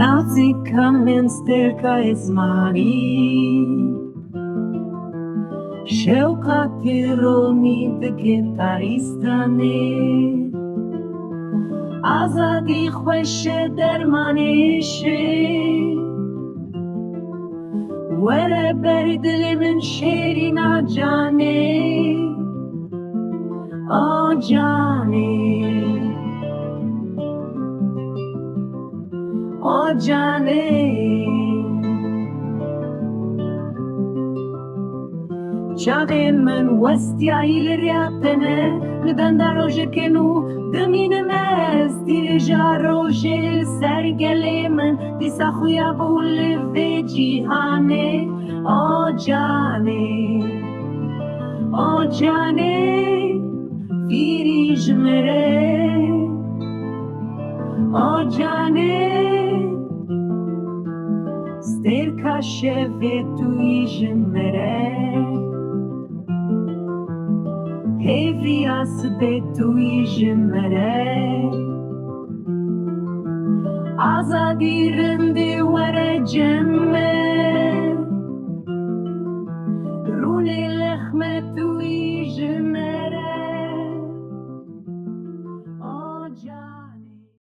Nazi kamen sterka esmari Sheukat Roni de gitaristane Azadi خوش درمانشه وره بردل من شیرین آجانه آجانه چاقه من وستی آیل ریاپنه ندن در روژه کنو دمین مستی جا روژه سرگله من دیسا خویا بول به جیهانه آجانه فیری جمره آجانه سترکا شوه توی جمره هیوی آسبه توی جمره آزادی رنده وره جمه رونه لخمه توی